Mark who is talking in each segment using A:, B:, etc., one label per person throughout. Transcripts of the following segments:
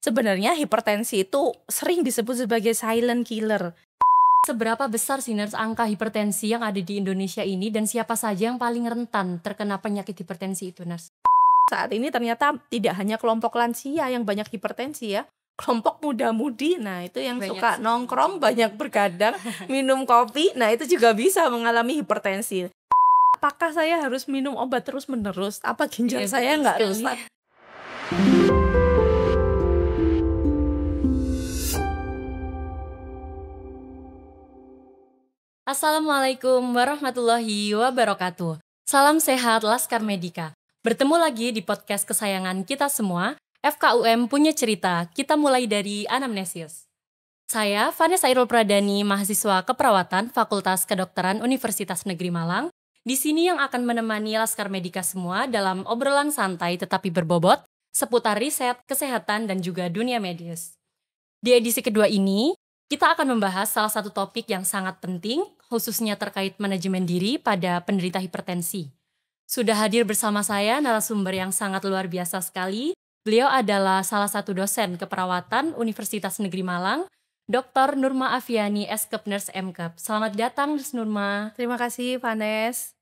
A: Sebenarnya hipertensi itu sering disebut sebagai silent killer.
B: Seberapa besar sih Ners angka hipertensi yang ada di Indonesia ini dan siapa saja yang paling rentan terkena penyakit hipertensi itu Ners?
A: Saat ini ternyata tidak hanya kelompok lansia yang banyak hipertensi ya. Kelompok muda-mudi, nah itu yang
B: Banyak
A: suka
B: sih.
A: nongkrong, banyak bergadang, minum kopi, nah itu juga bisa mengalami hipertensi. Apakah saya harus minum obat terus-menerus? Apa ginjal
B: Iya,
A: saya
B: betul
A: nggak
B: sekali.
A: rusak?
B: Assalamualaikum warahmatullahi wabarakatuh. Salam sehat Laskar Medika. Bertemu lagi di podcast kesayangan kita semua, FKUM Punya Cerita. Kita mulai dari anamnesis. Saya Vanessa Irul Pradani, mahasiswa keperawatan Fakultas Kedokteran Universitas Negeri Malang. Di sini yang akan menemani Laskar Medika semua dalam obrolan santai tetapi berbobot seputar riset, kesehatan, dan juga dunia medis. Di edisi kedua ini, kita akan membahas salah satu topik yang sangat penting, khususnya terkait manajemen diri pada penderita hipertensi. Sudah hadir bersama saya narasumber yang sangat luar biasa sekali. Beliau adalah salah satu dosen keperawatan Universitas Negeri Malang, Dr. Nurma Afiani, S.Kep Nurse M.Kep. Selamat datang, Nurse Nurma.
A: Terima kasih, Vanes.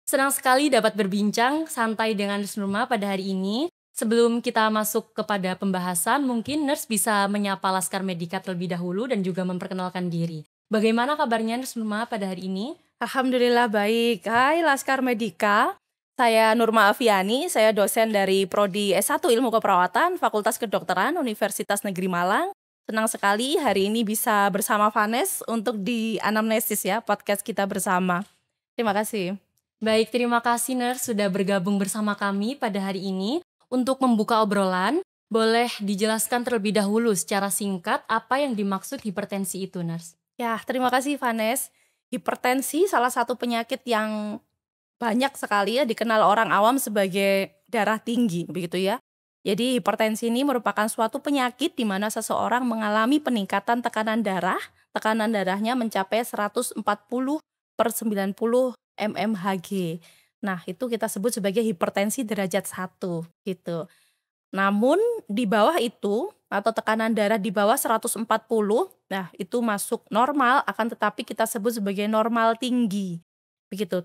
B: Senang sekali dapat berbincang santai dengan Nurse Nurma pada hari ini. Sebelum kita masuk kepada pembahasan, mungkin Nurse bisa menyapa Laskar Medika terlebih dahulu dan juga memperkenalkan diri. Bagaimana kabarnya Nurse Nurma pada hari ini?
A: Alhamdulillah baik. Hai Laskar Medika, saya Nurma Afiani, saya dosen dari Prodi S1 Ilmu Keperawatan Fakultas Kedokteran Universitas Negeri Malang. Senang sekali hari ini bisa bersama Vanes untuk di anamnesis ya, podcast kita bersama. Terima kasih.
B: Baik, terima kasih Nurse sudah bergabung bersama kami pada hari ini. Untuk membuka obrolan, boleh dijelaskan terlebih dahulu secara singkat apa yang dimaksud hipertensi itu, Nurse?
A: Ya, terima kasih Vanes. Hipertensi salah satu penyakit yang banyak sekali ya dikenal orang awam sebagai darah tinggi, begitu ya. Jadi hipertensi ini merupakan suatu penyakit di mana seseorang mengalami peningkatan tekanan darahnya mencapai 140/90 mmHg. Nah, itu kita sebut sebagai hipertensi derajat 1 gitu. Namun di bawah itu atau tekanan darah di bawah 140, nah itu masuk normal, akan tetapi kita sebut sebagai normal tinggi. Begitu.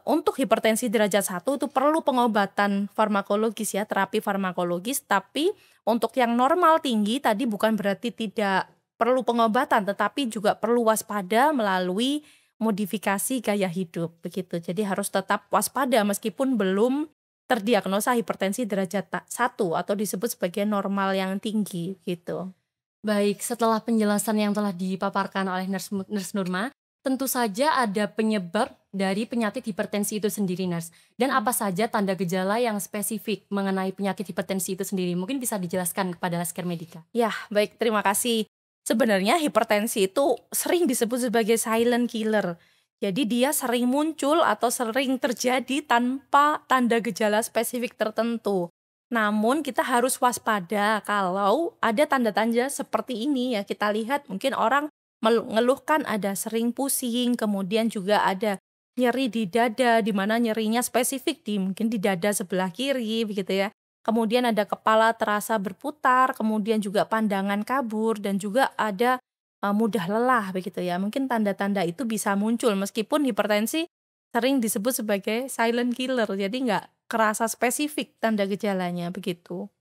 A: Untuk hipertensi derajat 1 itu perlu pengobatan farmakologis ya, terapi farmakologis, tapi untuk yang normal tinggi tadi bukan berarti tidak perlu pengobatan, tetapi juga perlu waspada melalui modifikasi gaya hidup, begitu. Jadi harus tetap waspada meskipun belum terdiagnosa hipertensi derajat 1 atau disebut sebagai normal yang tinggi, gitu.
B: Baik, setelah penjelasan yang telah dipaparkan oleh Nurse Nurma, tentu saja ada penyebab dari penyakit hipertensi itu sendiri, Nurse. Dan apa saja tanda gejala yang spesifik mengenai penyakit hipertensi itu sendiri? Mungkin bisa dijelaskan kepada Laskar Medika.
A: Ya, baik, terima kasih. Sebenarnya hipertensi itu sering disebut sebagai silent killer. Jadi dia sering muncul atau sering terjadi tanpa tanda gejala spesifik tertentu. Namun kita harus waspada kalau ada tanda-tanda seperti ini ya. Kita lihat mungkin orang mengeluhkan ada sering pusing, kemudian juga ada nyeri di dada, di mana nyerinya spesifik mungkin di dada sebelah kiri begitu ya. Kemudian ada kepala terasa berputar, kemudian juga pandangan kabur, dan juga ada mudah lelah begitu ya. Mungkin tanda-tanda itu bisa muncul meskipun hipertensi sering disebut sebagai silent killer, jadi nggak kerasa spesifik tanda gejalanya begitu.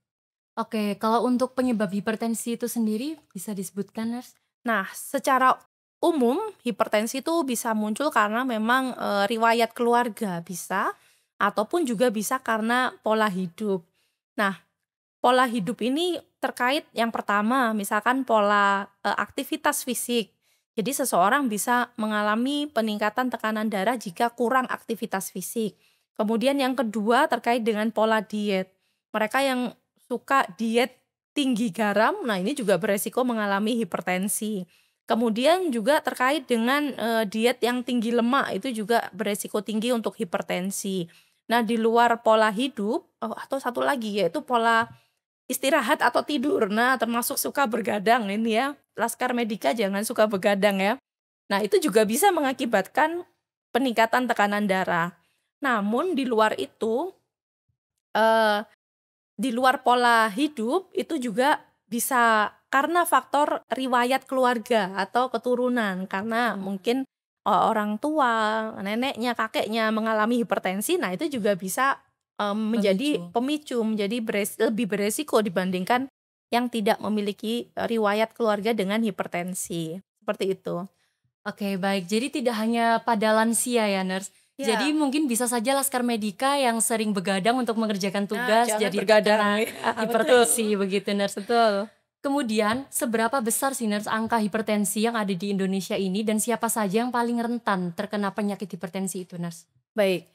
B: Oke, kalau untuk penyebab hipertensi itu sendiri bisa disebutkan, Nurse?
A: Nah, secara umum hipertensi itu bisa muncul karena memang riwayat keluarga bisa, ataupun juga bisa karena pola hidup. Nah, pola hidup ini terkait yang pertama, misalkan pola aktivitas fisik. Jadi seseorang bisa mengalami peningkatan tekanan darah jika kurang aktivitas fisik. Kemudian yang kedua terkait dengan pola diet. Mereka yang suka diet tinggi garam, nah ini juga beresiko mengalami hipertensi. Kemudian juga terkait dengan diet yang tinggi lemak, itu juga beresiko tinggi untuk hipertensi. Nah, di luar pola hidup, atau satu lagi yaitu pola istirahat atau tidur. Nah, termasuk suka begadang ini ya. Laskar Medika jangan suka begadang ya. Nah, itu juga bisa mengakibatkan peningkatan tekanan darah. Namun di luar itu di luar pola hidup itu juga bisa karena faktor riwayat keluarga atau keturunan. Karena mungkin orang tua, neneknya, kakeknya mengalami hipertensi, nah itu juga bisa menjadi pemicu, menjadi lebih beresiko dibandingkan yang tidak memiliki riwayat keluarga dengan hipertensi. Seperti itu.
B: Oke, baik. Jadi tidak hanya pada lansia ya, Nurse. Jadi
A: Ya.
B: mungkin bisa saja Laskar Medika yang sering begadang untuk mengerjakan tugas
A: Jangan
B: jadi
A: bergadang.
B: terkena
A: Betul.
B: hipertensi begitu, Nurse.
A: Betul.
B: Kemudian, seberapa besar sih Nurse angka hipertensi yang ada di Indonesia ini dan siapa saja yang paling rentan terkena penyakit hipertensi itu, Nurse?
A: Baik.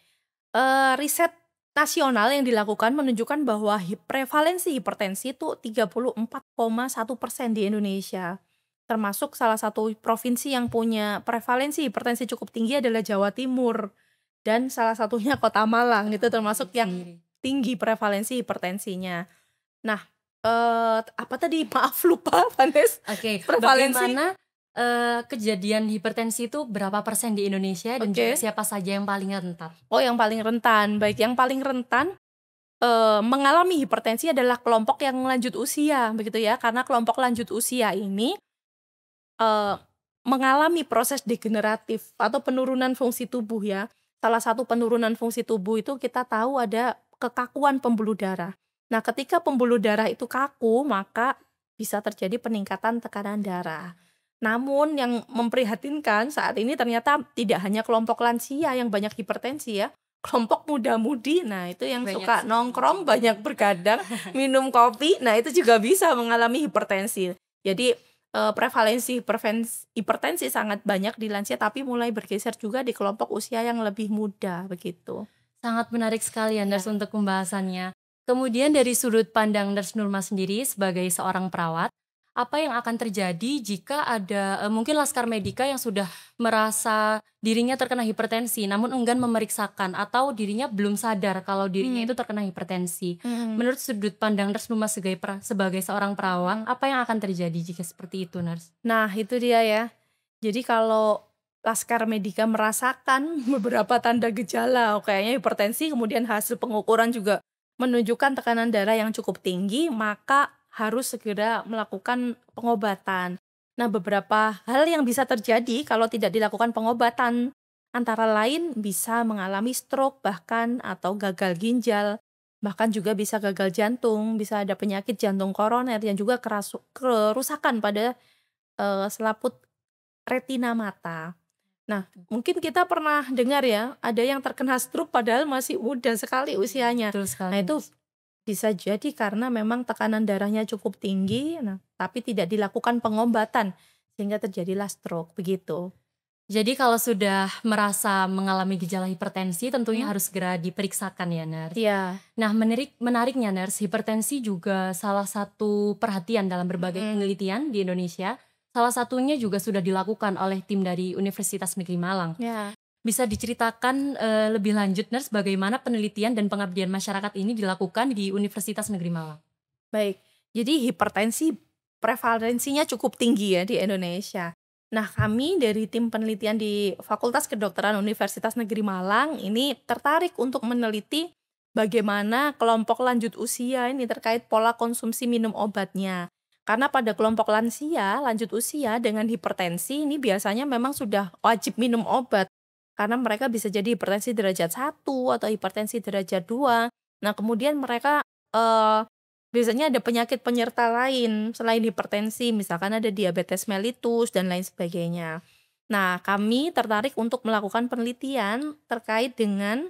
A: Riset nasional yang dilakukan menunjukkan bahwa prevalensi hipertensi itu 34,1% di Indonesia. Termasuk salah satu provinsi yang punya prevalensi hipertensi cukup tinggi adalah Jawa Timur. Dan salah satunya Kota Malang, itu termasuk yang tinggi prevalensi hipertensinya. Nah, apa tadi? Maaf lupa, Vanessa.
B: Oke,
A: Prevalensi.
B: bagaimana kejadian hipertensi itu berapa persen di Indonesia dan juga siapa saja yang paling rentan?
A: Oh, yang paling rentan. Baik, yang paling rentan mengalami hipertensi adalah kelompok yang lanjut usia, begitu ya. Karena kelompok lanjut usia ini mengalami proses degeneratif atau penurunan fungsi tubuh ya. Salah satu penurunan fungsi tubuh itu kita tahu ada kekakuan pembuluh darah. Nah, ketika pembuluh darah itu kaku, maka bisa terjadi peningkatan tekanan darah. Namun yang memprihatinkan saat ini ternyata tidak hanya kelompok lansia yang banyak hipertensi ya, kelompok muda-mudi, nah itu yang
B: Banyak
A: suka
B: sekali.
A: nongkrong, banyak bergadang, minum kopi, nah itu juga bisa mengalami hipertensi. Jadi prevalensi hipertensi sangat banyak di lansia, tapi mulai bergeser juga di kelompok usia yang lebih muda, begitu.
B: Sangat menarik sekali ya, Nurse, untuk pembahasannya. Kemudian dari sudut pandang Nurse Nurma sendiri sebagai seorang perawat, apa yang akan terjadi jika ada mungkin Laskar Medika yang sudah merasa dirinya terkena hipertensi namun enggan memeriksakan atau dirinya belum sadar kalau dirinya itu terkena hipertensi. Menurut sudut pandang Nurse Nurma sebagai seorang perawat, apa yang akan terjadi jika seperti itu, Nurse?
A: Nah, itu dia ya. Jadi kalau Laskar Medika merasakan beberapa tanda gejala, kayaknya hipertensi, kemudian hasil pengukuran juga menunjukkan tekanan darah yang cukup tinggi, maka harus segera melakukan pengobatan. Nah, beberapa hal yang bisa terjadi kalau tidak dilakukan pengobatan, antara lain bisa mengalami stroke bahkan atau gagal ginjal, bahkan juga bisa gagal jantung, bisa ada penyakit jantung koroner yang juga kerusakan pada selaput retina mata. Nah, mungkin kita pernah dengar ya, ada yang terkena stroke padahal masih muda sekali usianya.
B: Betul sekali.
A: Nah, itu bisa jadi karena memang tekanan darahnya cukup tinggi, nah, tapi tidak dilakukan pengobatan sehingga terjadilah stroke, begitu.
B: Jadi kalau sudah merasa mengalami gejala hipertensi tentunya harus segera diperiksakan ya, Nurse.
A: Iya.
B: Nah, menariknya, Nurse, hipertensi juga salah satu perhatian dalam berbagai penelitian di Indonesia. Salah satunya juga sudah dilakukan oleh tim dari Universitas Negeri Malang.
A: Ya.
B: Bisa diceritakan lebih lanjut, Nurse, bagaimana penelitian dan pengabdian masyarakat ini dilakukan di Universitas Negeri Malang?
A: Baik, jadi hipertensi prevalensinya cukup tinggi ya di Indonesia. Nah, kami dari tim penelitian di Fakultas Kedokteran Universitas Negeri Malang ini tertarik untuk meneliti bagaimana kelompok lanjut usia ini terkait pola konsumsi minum obatnya. Karena pada kelompok lansia, lanjut usia dengan hipertensi ini biasanya memang sudah wajib minum obat. Karena mereka bisa jadi hipertensi derajat 1 atau hipertensi derajat 2. Nah, kemudian mereka biasanya ada penyakit penyerta lain selain hipertensi, misalkan ada diabetes mellitus dan lain sebagainya. Nah, kami tertarik untuk melakukan penelitian terkait dengan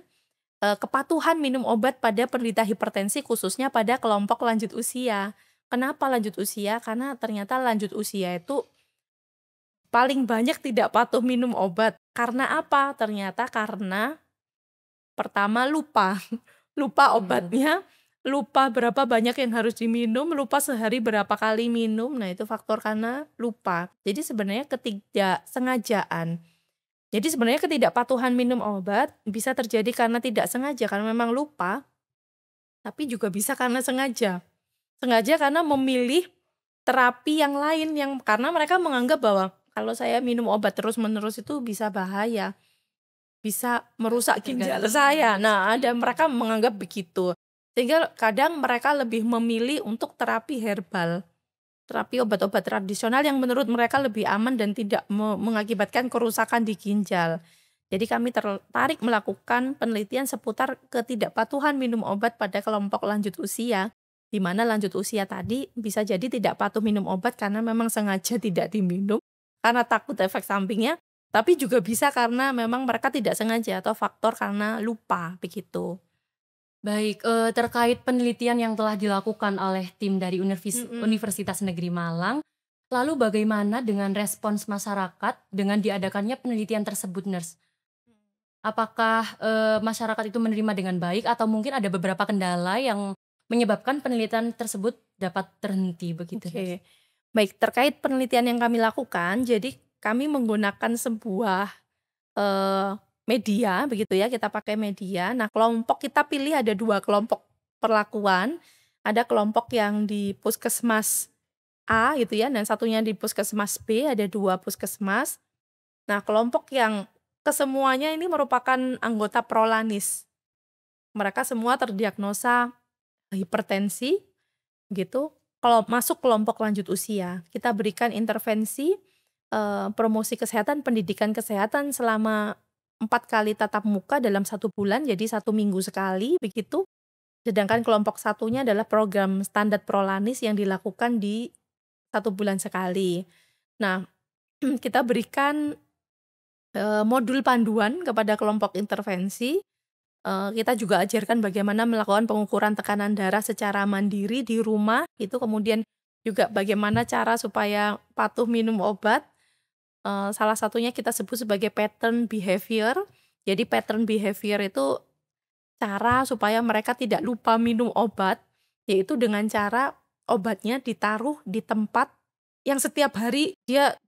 A: kepatuhan minum obat pada penderita hipertensi khususnya pada kelompok lanjut usia. Kenapa lanjut usia? Karena ternyata lanjut usia itu paling banyak tidak patuh minum obat. Karena apa? Ternyata karena pertama lupa obatnya, lupa berapa banyak yang harus diminum, lupa sehari berapa kali minum. Nah, itu faktor karena lupa. Jadi sebenarnya ketidaksengajaan. Jadi sebenarnya ketidakpatuhan minum obat bisa terjadi karena tidak sengaja, karena memang lupa, tapi juga bisa karena sengaja. Sengaja karena memilih terapi yang lain yang karena mereka menganggap bahwa kalau saya minum obat terus-menerus itu bisa bahaya, bisa merusak ginjal saya. Nah, ada mereka menganggap begitu. Sehingga kadang mereka lebih memilih untuk terapi herbal, terapi obat-obat tradisional yang menurut mereka lebih aman dan tidak mengakibatkan kerusakan di ginjal. Jadi kami tertarik melakukan penelitian seputar ketidakpatuhan minum obat pada kelompok lanjut usia, di mana lanjut usia tadi bisa jadi tidak patuh minum obat karena memang sengaja tidak diminum, karena takut efek sampingnya, tapi juga bisa karena memang mereka tidak sengaja atau faktor karena lupa, begitu.
B: Baik, terkait penelitian yang telah dilakukan oleh tim dari
A: Mhm.
B: Universitas Negeri Malang, lalu bagaimana dengan respons masyarakat dengan diadakannya penelitian tersebut, Nurse? Apakah, masyarakat itu menerima dengan baik atau mungkin ada beberapa kendala yang menyebabkan penelitian tersebut dapat terhenti begitu, Nurse?
A: Oke. Baik, terkait penelitian yang kami lakukan, jadi kami menggunakan sebuah, eee, media begitu ya, kita pakai media. Nah, kelompok kita pilih ada 2 kelompok perlakuan, ada kelompok yang di puskesmas A gitu ya, dan satunya di puskesmas B, ada 2 puskesmas. Nah, kelompok yang kesemuanya ini merupakan anggota Prolanis. Mereka semua terdiagnosa hipertensi gitu. Kalau masuk kelompok lanjut usia, kita berikan intervensi, promosi kesehatan, pendidikan kesehatan selama 4 kali tatap muka dalam 1 bulan, jadi 1 minggu sekali begitu. Sedangkan kelompok satunya adalah program standar Prolanis yang dilakukan di 1 bulan sekali. Nah, kita berikan, modul panduan kepada kelompok intervensi. Kita juga ajarkan bagaimana melakukan pengukuran tekanan darah secara mandiri di rumah, itu kemudian juga bagaimana cara supaya patuh minum obat. Salah satunya kita sebut sebagai pattern behavior. Jadi pattern behavior itu cara supaya mereka tidak lupa minum obat, yaitu dengan cara obatnya ditaruh di tempat yang setiap hari dia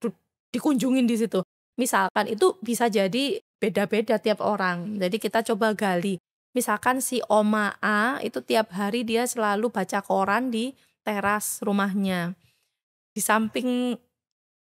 A: dikunjungin di situ. Misalkan itu bisa jadi beda-beda tiap orang. Jadi kita coba gali. Misalkan si Oma A itu tiap hari dia selalu baca koran di teras rumahnya. Di samping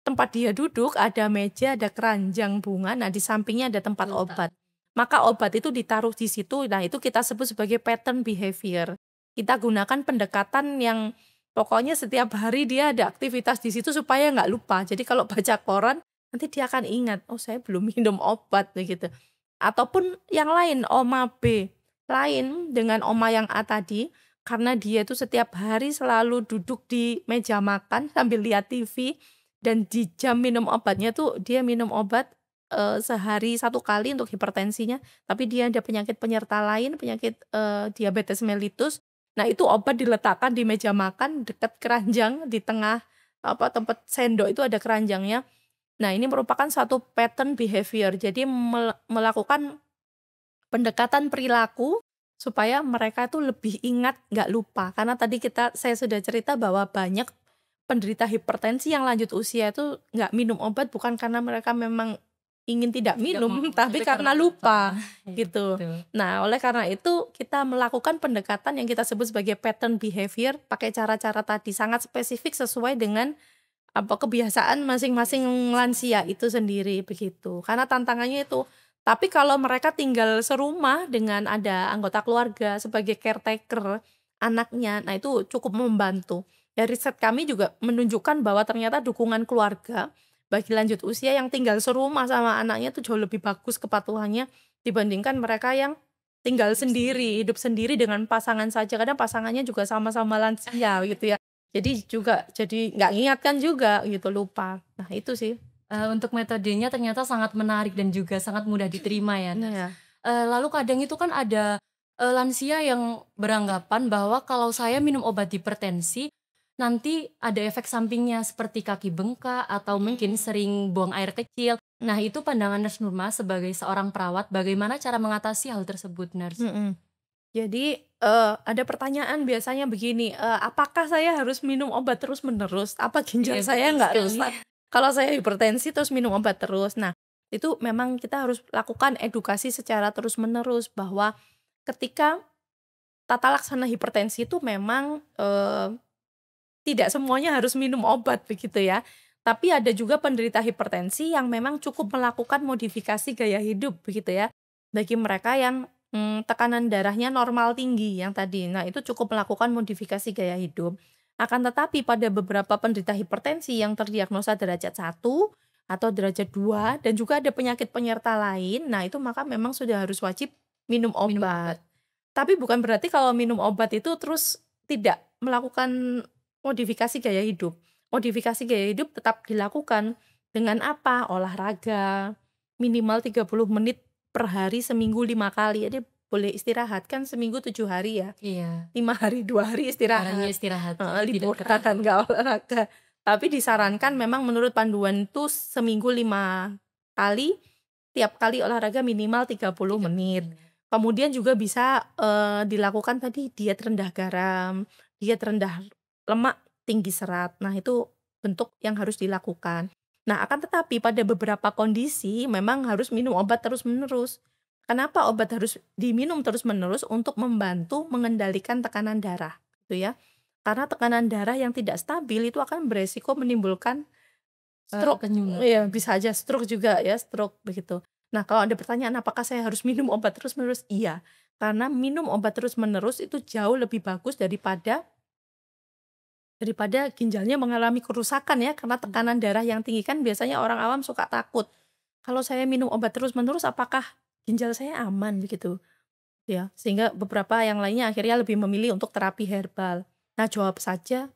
A: tempat dia duduk ada meja, ada keranjang bunga, nah di sampingnya ada tempat
B: Letak.
A: obat. Maka obat itu ditaruh di situ, nah itu kita sebut sebagai pattern behavior. Kita gunakan pendekatan yang pokoknya setiap hari dia ada aktivitas di situ supaya nggak lupa. Jadi kalau baca koran nanti dia akan ingat, oh saya belum minum obat begitu. Ataupun yang lain, oma B lain dengan oma yang A tadi, karena dia itu setiap hari selalu duduk di meja makan sambil lihat TV, dan di jam minum obatnya tuh dia minum obat, sehari 1 kali untuk hipertensinya, tapi dia ada penyakit penyerta lain, penyakit, diabetes mellitus. Nah, itu obat diletakkan di meja makan dekat keranjang, di tengah, tempat sendok itu ada keranjangnya. Nah, ini merupakan satu pattern behavior. Jadi melakukan pendekatan perilaku supaya mereka tuh lebih ingat, nggak lupa. Karena tadi saya sudah cerita bahwa banyak penderita hipertensi yang lanjut usia itu nggak minum obat bukan karena mereka memang ingin tidak
B: Tidak
A: minum,
B: mau,
A: tapi
B: tapi
A: karena
B: karena lupa.
A: lupa, gitu.
B: Betul.
A: Nah, oleh karena itu kita melakukan pendekatan yang kita sebut sebagai pattern behavior, pakai cara-cara tadi sangat spesifik sesuai dengan kebiasaan masing-masing lansia itu sendiri, begitu. Karena tantangannya itu. Tapi kalau mereka tinggal serumah dengan ada anggota keluarga sebagai caretaker anaknya, nah itu cukup membantu. Ya riset kami juga menunjukkan bahwa ternyata dukungan keluarga bagi lanjut usia yang tinggal serumah sama anaknya itu jauh lebih bagus kepatuhannya dibandingkan mereka yang tinggal sendiri, hidup sendiri dengan pasangan saja. Kadang pasangannya juga sama-sama lansia gitu ya. Jadi juga jadi nggak ngingatkan juga gitu, lupa. Nah itu sih.
B: Untuk metodenya ternyata sangat menarik dan juga sangat mudah diterima ya,
A: Nah
B: Nurse.
A: ya.
B: Lalu kadang itu kan ada, lansia yang beranggapan bahwa kalau saya minum obat hipertensi, nanti ada efek sampingnya seperti kaki bengkak atau mungkin sering buang air kecil. Nah, itu pandangan Nurse Nurma sebagai seorang perawat, bagaimana cara mengatasi hal tersebut, Nurse?
A: Mhm. Jadi, ada pertanyaan biasanya begini, apakah saya harus minum obat terus-menerus? Apa ginjal
B: Iya,
A: saya
B: betul
A: nggak
B: sekali.
A: rusak kalau saya hipertensi terus minum obat terus? Nah, itu memang kita harus lakukan edukasi secara terus-menerus bahwa ketika tata laksana hipertensi itu memang, tidak semuanya harus minum obat begitu ya. Tapi ada juga penderita hipertensi yang memang cukup melakukan modifikasi gaya hidup begitu ya. Bagi mereka yang tekanan darahnya normal tinggi yang tadi. Nah, itu cukup melakukan modifikasi gaya hidup. Akan tetapi pada beberapa penderita hipertensi yang terdiagnosa derajat 1 atau derajat 2 dan juga ada penyakit penyerta lain, nah itu maka memang sudah harus wajib minum
B: Minum
A: obat.
B: obat.
A: Tapi bukan berarti kalau minum obat itu terus tidak melakukan modifikasi gaya hidup. Modifikasi gaya hidup tetap dilakukan dengan apa? Olahraga, minimal 30 menit per hari seminggu 5 kali. Jadi boleh istirahat kan seminggu 7 hari ya.
B: Iya,
A: 5 hari 2 hari
B: caranya
A: istirahat.
B: istirahat,
A: Heeh,
B: tidak
A: liburan
B: keras.
A: nggak olahraga. Tapi disarankan memang menurut panduan itu seminggu 5 kali, tiap kali olahraga minimal 30
B: 30
A: menit.
B: menit.
A: Kemudian juga bisa, dilakukan tadi diet rendah garam, diet rendah lemak, tinggi serat. Nah, itu bentuk yang harus dilakukan. Nah, akan tetapi pada beberapa kondisi memang harus minum obat terus-menerus. Kenapa obat harus diminum terus-menerus? Untuk membantu mengendalikan tekanan darah, gitu ya. Karena tekanan darah yang tidak stabil itu akan beresiko menimbulkan stroke.
B: Penyumbatan.
A: Iya, bisa aja stroke juga ya, stroke begitu. Nah, kalau ada pertanyaan apakah saya harus minum obat terus-menerus? Iya, karena minum obat terus-menerus itu jauh lebih bagus daripada ginjalnya mengalami kerusakan ya, karena tekanan darah yang tinggi kan biasanya orang awam suka takut. Kalau saya minum obat terus-menerus apakah ginjal saya aman begitu? Ya, sehingga beberapa yang lainnya akhirnya lebih memilih untuk terapi herbal. Nah, jawab saja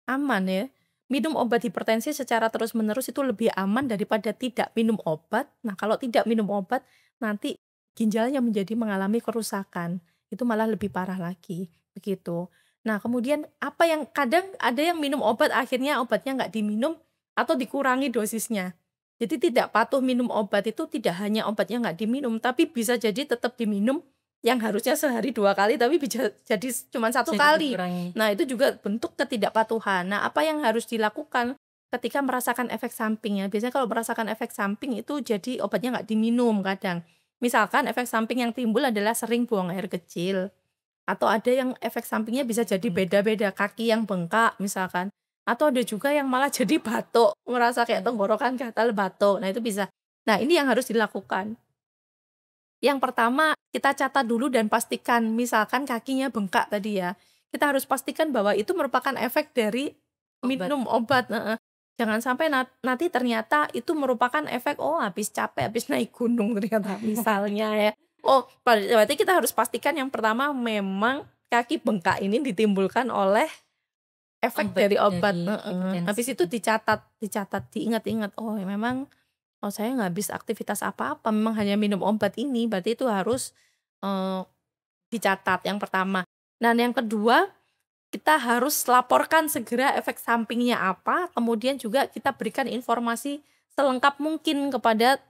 A: aman ya. Minum obat hipertensi secara terus-menerus itu lebih aman daripada tidak minum obat. Nah, kalau tidak minum obat, nanti ginjalnya menjadi mengalami kerusakan. Itu malah lebih parah lagi, begitu. Nah, kemudian apa yang kadang ada yang minum obat akhirnya obatnya nggak diminum atau dikurangi dosisnya. Jadi tidak patuh minum obat itu tidak hanya obatnya nggak diminum, tapi bisa jadi tetap diminum yang harusnya sehari 2 kali tapi bisa jadi cuma 1
B: Jadi
A: kali.
B: dikurangi.
A: Nah, itu juga bentuk ketidakpatuhan. Nah, apa yang harus dilakukan ketika merasakan efek sampingnya? Biasanya kalau merasakan efek samping itu jadi obatnya nggak diminum kadang. Misalkan efek samping yang timbul adalah sering buang air kecil, atau ada yang efek sampingnya bisa jadi beda-beda, kaki yang bengkak misalkan, atau ada juga yang malah jadi batuk, merasa kayak tenggorokan gatal, batuk. Nah, itu bisa. Nah, ini yang harus dilakukan. Yang pertama, kita catat dulu dan pastikan, misalkan kakinya bengkak tadi ya, kita harus pastikan bahwa itu merupakan efek dari
B: Obat.
A: minum obat, heeh. Jangan sampai nanti ternyata itu merupakan efek, oh habis capek, habis naik gunung ternyata misalnya ya. Oh, berarti kita harus pastikan yang pertama memang kaki bengkak ini ditimbulkan oleh efek
B: Obat
A: dari obat,
B: dari
A: heeh. Habis
B: hipertensi.
A: itu dicatat dicatat, diingat-ingat, oh memang saya nggak habis aktivitas apa-apa, memang hanya minum obat ini, berarti itu harus, eee, dicatat yang pertama. Dan yang kedua, kita harus laporkan segera efek sampingnya apa, kemudian juga kita berikan informasi selengkap mungkin kepada,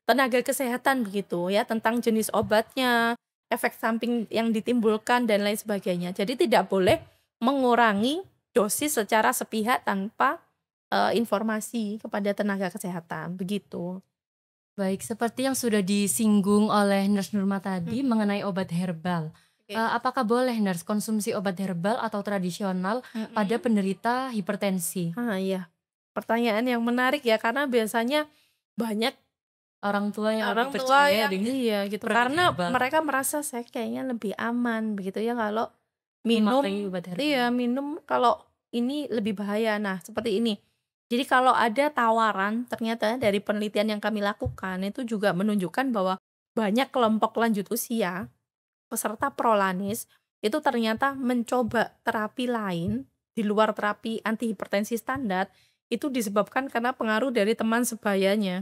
A: tenaga kesehatan begitu ya, tentang jenis obatnya, efek samping yang ditimbulkan dan lain sebagainya. Jadi tidak boleh mengurangi dosis secara sepihak tanpa, informasi kepada tenaga kesehatan, begitu.
B: Baik, seperti yang sudah disinggung oleh Nurse Nurma tadi
A: Mhm,
B: mengenai obat herbal.
A: oke.
B: Apakah boleh Nurse konsumsi obat herbal atau tradisional pada
A: Mhm.
B: penderita hipertensi?
A: Ah, iya. Pertanyaan yang menarik ya, karena biasanya banyak
B: Orang tua yang lebih
A: orang tua
B: percaya
A: yang
B: dengan
A: iya gitu,
B: produk
A: karena
B: herbal
A: mereka merasa saya kayaknya lebih aman begitu ya kalau
B: memaknai
A: minum
B: obat herbal.
A: iya, minum kalau ini lebih bahaya. Nah, seperti ini. Jadi kalau ada tawaran ternyata dari penelitian yang kami lakukan itu juga menunjukkan bahwa banyak kelompok lanjut usia peserta Prolanis itu ternyata mencoba terapi lain di luar terapi antihipertensi standar, itu disebabkan karena pengaruh dari teman sebayanya.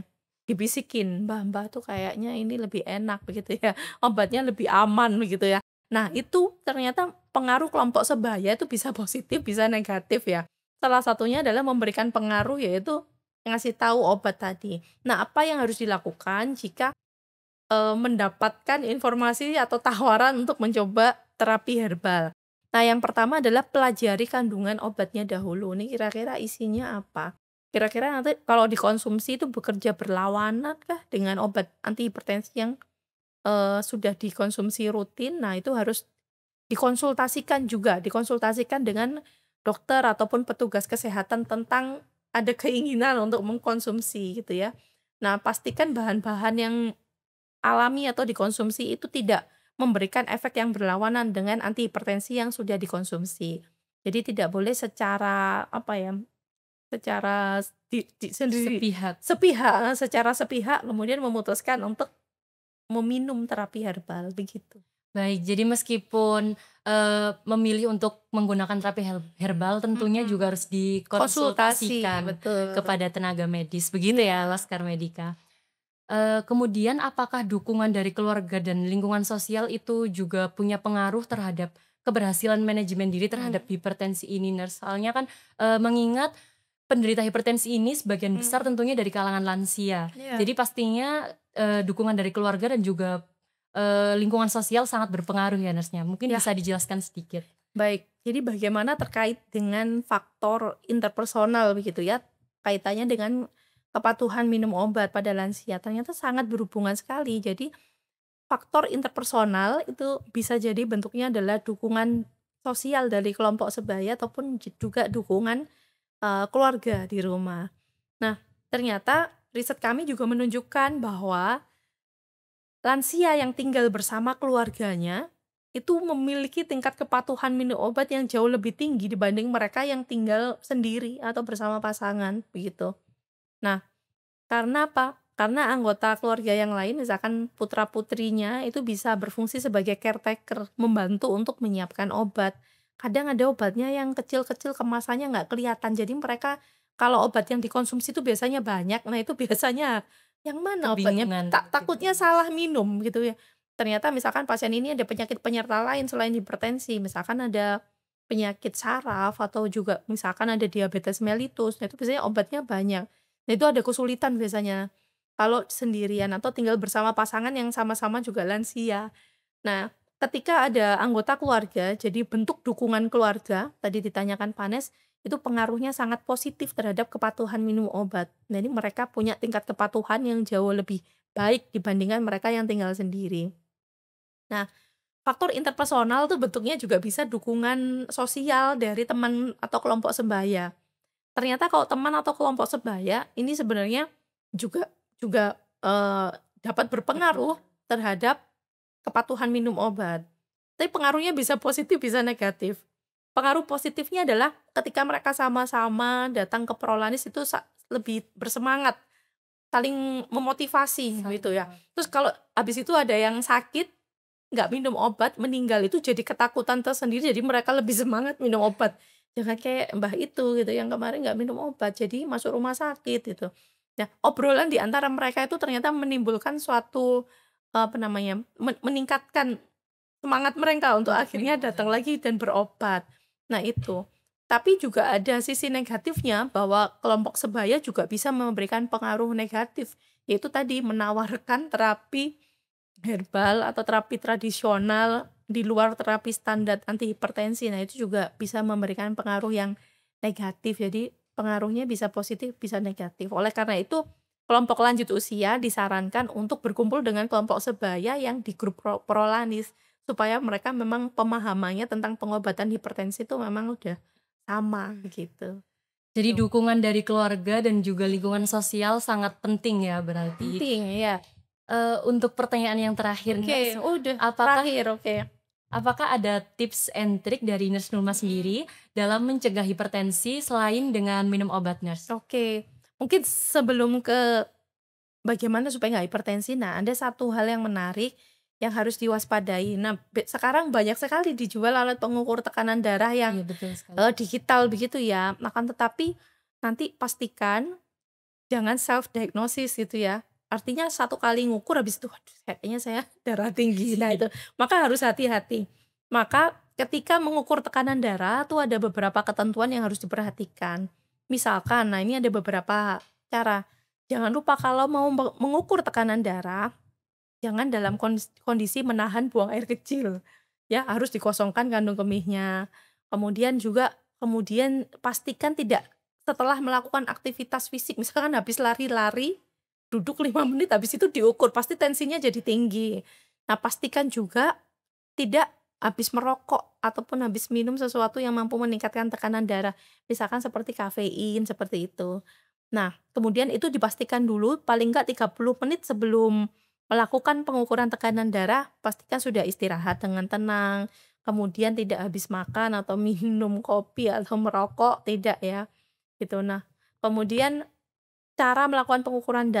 A: Dibisikin, "Mbah-mbah tuh kayaknya ini lebih enak," begitu ya, "obatnya lebih aman," begitu ya. Nah, itu ternyata pengaruh kelompok sebaya itu bisa positif, bisa negatif ya. Salah satunya adalah memberikan pengaruh yaitu ngasih tahu obat tadi. Nah, apa yang harus dilakukan jika mendapatkan informasi atau tawaran untuk mencoba terapi herbal. Nah, yang pertama adalah pelajari kandungan obatnya dahulu, nih kira-kira isinya apa. Kira-kira nanti kalau dikonsumsi itu bekerja berlawanankah dengan obat antihipertensi yang, sudah dikonsumsi rutin. Nah, itu harus dikonsultasikan dengan dokter ataupun petugas kesehatan tentang ada keinginan untuk mengkonsumsi gitu ya. Nah, pastikan bahan-bahan yang alami atau dikonsumsi itu tidak memberikan efek yang berlawanan dengan antihipertensi yang sudah dikonsumsi. Jadi tidak boleh secara apa ya, secara sendiri
B: Sepihak.
A: secara sepihak kemudian memutuskan untuk meminum terapi herbal, begitu.
B: Baik, jadi meskipun, memilih untuk menggunakan terapi herbal tentunya
A: Mhm.
B: juga harus
A: Konsultasi,
B: dikonsultasikan
A: betul.
B: kepada tenaga medis, begitu ya Laskar Medika. Kemudian apakah dukungan dari keluarga dan lingkungan sosial itu juga punya pengaruh terhadap keberhasilan manajemen diri terhadap hipertensi ini, Nurse? Soalnya kan, mengingat penderita hipertensi ini sebagian besar tentunya dari kalangan lansia.
A: Iya.
B: Jadi pastinya, dukungan dari keluarga dan juga, lingkungan sosial sangat berpengaruh ya, Nurse-nya. Mungkin
A: Ya,
B: bisa dijelaskan sedikit?
A: baik. Jadi bagaimana terkait dengan faktor interpersonal begitu ya, kaitannya dengan kepatuhan minum obat pada lansia, ternyata sangat berhubungan sekali. Jadi faktor interpersonal itu bisa jadi bentuknya adalah dukungan sosial dari kelompok sebaya ataupun juga dukungan, keluarga di rumah. Nah, ternyata riset kami juga menunjukkan bahwa lansia yang tinggal bersama keluarganya, itu memiliki tingkat kepatuhan minum obat yang jauh lebih tinggi dibanding mereka yang tinggal sendiri atau bersama pasangan, begitu. Nah, karena apa? Karena anggota keluarga yang lain, misalkan putra-putrinya itu bisa berfungsi sebagai caretaker, membantu untuk menyiapkan obat. Kadang ada obatnya yang kecil-kecil kemasannya nggak kelihatan, jadi mereka kalau obat yang dikonsumsi itu biasanya banyak, nah itu biasanya, "Yang mana obatnya?"
B: Kebingungan gitu.
A: Takutnya salah minum gitu ya. Ternyata misalkan pasien ini ada penyakit penyerta lain selain hipertensi, misalkan ada penyakit saraf atau juga misalkan ada diabetes mellitus, nah itu biasanya obatnya banyak. Nah itu ada kesulitan biasanya, kalau sendirian atau tinggal bersama pasangan yang sama-sama juga lansia. Nah, ketika ada anggota keluarga, jadi bentuk dukungan keluarga, tadi ditanyakan Panes, itu pengaruhnya sangat positif terhadap kepatuhan minum obat. Jadi mereka punya tingkat kepatuhan yang jauh lebih baik dibandingkan mereka yang tinggal sendiri. Nah, faktor interpersonal tuh bentuknya juga bisa dukungan sosial dari teman atau kelompok sebaya. Ternyata kalau teman atau kelompok sebaya, ini sebenarnya juga juga, dapat berpengaruh terhadap kepatuhan minum obat. Tapi pengaruhnya bisa positif, bisa negatif. Pengaruh positifnya adalah ketika mereka sama-sama datang ke prolanis itu lebih bersemangat, saling memotivasi gitu ya. Terus kalau habis itu ada yang sakit, nggak minum obat, meninggal itu jadi ketakutan tersendiri, jadi mereka lebih semangat minum obat. Jangan kayak mbah itu gitu, yang kemarin nggak minum obat, jadi masuk rumah sakit gitu. Nah, obrolan di antara mereka itu ternyata menimbulkan suatu, apa namanya, meningkatkan semangat mereka untuk
B: Untuk
A: akhirnya
B: minum
A: datang
B: obat.
A: lagi dan berobat. Nah itu. Tapi juga ada sisi negatifnya bahwa kelompok sebaya juga bisa memberikan pengaruh negatif, yaitu tadi menawarkan terapi herbal atau terapi tradisional di luar terapi standar antihipertensi. Nah, itu juga bisa memberikan pengaruh yang negatif. Jadi, pengaruhnya bisa positif, bisa negatif. Oleh karena itu, kelompok lanjut usia disarankan untuk berkumpul dengan kelompok sebaya yang di grup prolanis supaya mereka memang pemahamannya tentang pengobatan hipertensi itu memang udah sama gitu.
B: Jadi
A: Tuh.
B: dukungan dari keluarga dan juga lingkungan sosial sangat penting ya berarti.
A: Penting ya.
B: Untuk pertanyaan yang terakhir,
A: Oke,
B: Nurse,
A: udah
B: apakah
A: terakhir, oke.
B: apakah ada tips and trik dari Nurse Nurma sendiri dalam mencegah hipertensi selain dengan minum obat, Nurse?
A: Oke, mungkin sebelum ke bagaimana supaya nggak hipertensi, nah ada satu hal yang menarik yang harus diwaspadai. Nah, sekarang banyak sekali dijual alat pengukur tekanan darah
B: Iya
A: yang,
B: betul sekali.
A: digital begitu ya. Akan tetapi nanti pastikan jangan self diagnosis gitu ya. Artinya satu kali ngukur habis itu, "Waduh kayaknya saya darah tinggi." Nah itu, maka harus hati-hati. Maka ketika mengukur tekanan darah tuh ada beberapa ketentuan yang harus diperhatikan. Misalkan, nah ini ada beberapa cara. Jangan lupa kalau mau mengukur tekanan darah, jangan dalam kondisi menahan buang air kecil, ya harus dikosongkan kandung kemihnya. Kemudian pastikan tidak setelah melakukan aktivitas fisik, misalkan habis lari-lari, duduk 5 menit habis itu diukur, pasti tensinya jadi tinggi. Nah, pastikan juga tidak habis merokok ataupun habis minum sesuatu yang mampu meningkatkan tekanan darah, misalkan seperti kafein, seperti itu. Nah, kemudian itu dipastikan dulu paling nggak 30 menit sebelum melakukan pengukuran tekanan darah, pastikan sudah istirahat dengan tenang, kemudian tidak habis makan atau minum kopi atau merokok, tidak ya, gitu. Nah, kemudian cara melakukan pengukuran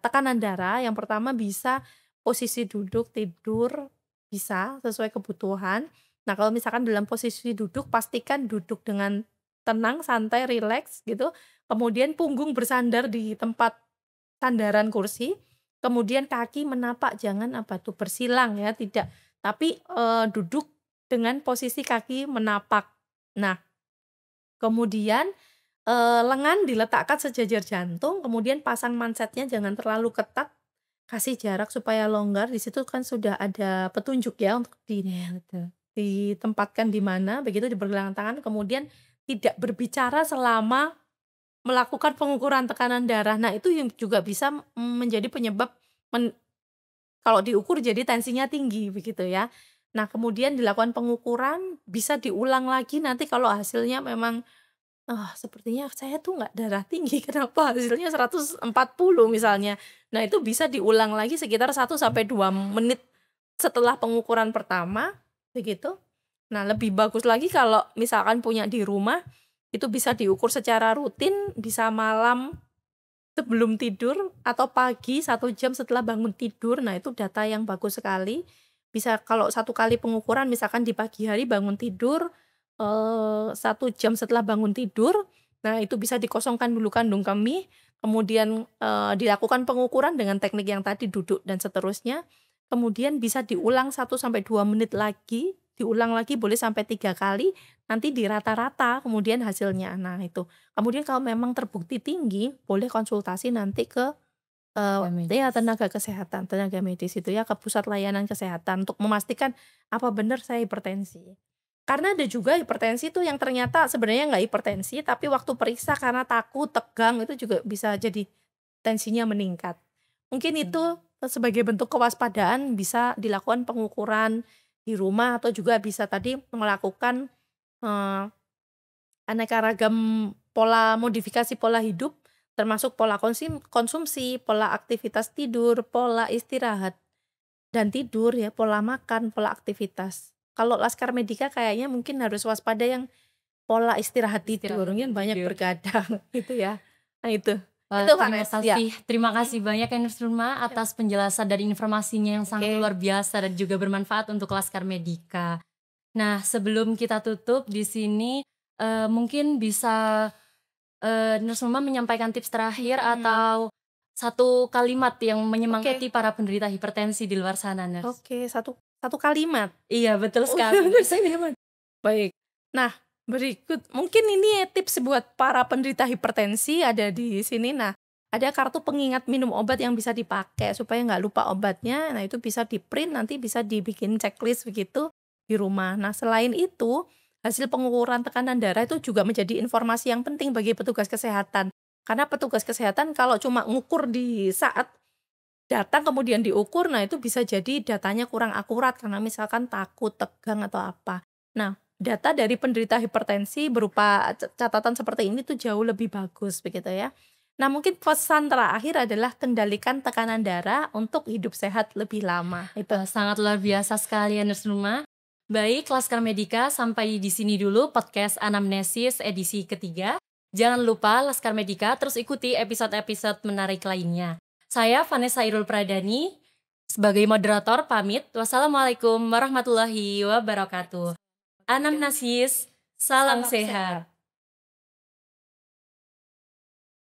A: tekanan darah, yang pertama bisa posisi duduk, tidur, bisa sesuai kebutuhan. Nah, kalau misalkan dalam posisi duduk, pastikan duduk dengan tenang, santai, rileks gitu. Kemudian punggung bersandar di tempat sandaran kursi, kemudian kaki menapak, jangan apa tuh, bersilang ya, tidak. Tapi, duduk dengan posisi kaki menapak. Nah, kemudian lengan diletakkan sejajar jantung, kemudian pasang mansetnya jangan terlalu ketat, kasih jarak supaya longgar. Di situ kan sudah ada petunjuk ya untuk
B: Iya, betul.
A: ditempatkan di mana, begitu di pergelangan tangan, kemudian tidak berbicara selama melakukan pengukuran tekanan darah. Nah, itu yang juga bisa menjadi penyebab men kalau diukur jadi tensinya tinggi, begitu ya. Nah, kemudian dilakukan pengukuran, bisa diulang lagi nanti kalau hasilnya memang sepertinya saya tuh nggak darah tinggi, kenapa hasilnya 140 misalnya. Nah, itu bisa diulang lagi sekitar 1 sampai 2 menit setelah pengukuran pertama, begitu. Nah, lebih bagus lagi kalau misalkan punya di rumah, itu bisa diukur secara rutin, bisa malam sebelum tidur atau pagi 1 jam setelah bangun tidur. Nah, itu data yang bagus sekali. Bisa kalau 1 kali pengukuran misalkan di pagi hari bangun tidur, 1 jam setelah bangun tidur, nah itu bisa dikosongkan dulu kandung kemih, kemudian, dilakukan pengukuran dengan teknik yang tadi duduk dan seterusnya, kemudian bisa diulang 1 sampai 2 menit lagi, diulang lagi boleh sampai 3 kali, nanti dirata-rata kemudian hasilnya. Nah itu. Kemudian kalau memang terbukti tinggi, boleh konsultasi nanti ke,
B: Tenaga
A: ya
B: medis.
A: tenaga kesehatan, tenaga medis itu ya, ke pusat layanan kesehatan untuk memastikan apa benar saya hipertensi. Karena ada juga hipertensi tuh yang ternyata sebenarnya nggak hipertensi, tapi waktu periksa karena takut, tegang, itu juga bisa jadi tensinya meningkat. Mungkin itu
B: Mmm.
A: sebagai bentuk kewaspadaan bisa dilakukan pengukuran di rumah atau juga bisa tadi melakukan, eee, aneka ragam modifikasi pola hidup, termasuk pola konsumsi, pola aktivitas tidur, pola istirahat dan tidur ya, pola makan, pola aktivitas. Kalau Laskar Medika kayaknya mungkin harus waspada yang pola istirahat tidur,
B: Istirahat dan
A: mungkin banyak
B: tidur.
A: begadang gitu ya. Nah
B: Wah,
A: itu Vanes, ya.
B: terima kasih banyak ya Nurse Nurma
A: Ya,
B: atas penjelasan dan informasinya yang sangat
A: oke.
B: luar biasa dan juga bermanfaat untuk Laskar Medika. Nah, sebelum kita tutup di sini, mungkin bisa, Nurse Nurma menyampaikan tips terakhir
A: Mhm,
B: atau satu kalimat yang
A: oke
B: menyemangati para penderita hipertensi di luar sana, Nurse.
A: oke, satu satu kalimat.
B: Iya, betul
A: Oh,
B: sekali, Nurse.
A: baik. Nah, berikut mungkin ini tips buat para penderita hipertensi ada di sini. Nah, ada kartu pengingat minum obat yang bisa dipakai supaya nggak lupa obatnya. Nah, itu bisa di-print, nanti bisa dibikin checklist begitu di rumah. Nah, selain itu, hasil pengukuran tekanan darah itu juga menjadi informasi yang penting bagi petugas kesehatan. Karena petugas kesehatan kalau cuma ngukur di saat datang kemudian diukur, nah itu bisa jadi datanya kurang akurat karena misalkan takut, tegang, atau apa. Nah, data dari penderita hipertensi berupa catatan seperti ini tuh jauh lebih bagus begitu ya. Nah, mungkin pesan terakhir adalah kendalikan tekanan darah untuk hidup sehat lebih lama, itu.
B: Wah, sangat luar biasa sekali ya Nurse Nurma. Baik, Laskar Medika, sampai di sini dulu podcast Anamnesis edisi ketiga. Jangan lupa Laskar Medika terus ikuti episode-episode menarik lainnya. Saya Vanessa Irul Pradani, sebagai moderator pamit. Wassalamualaikum warahmatullahi wabarakatuh. Anamnesis, salam
A: Salam
B: sehat.
A: sehat.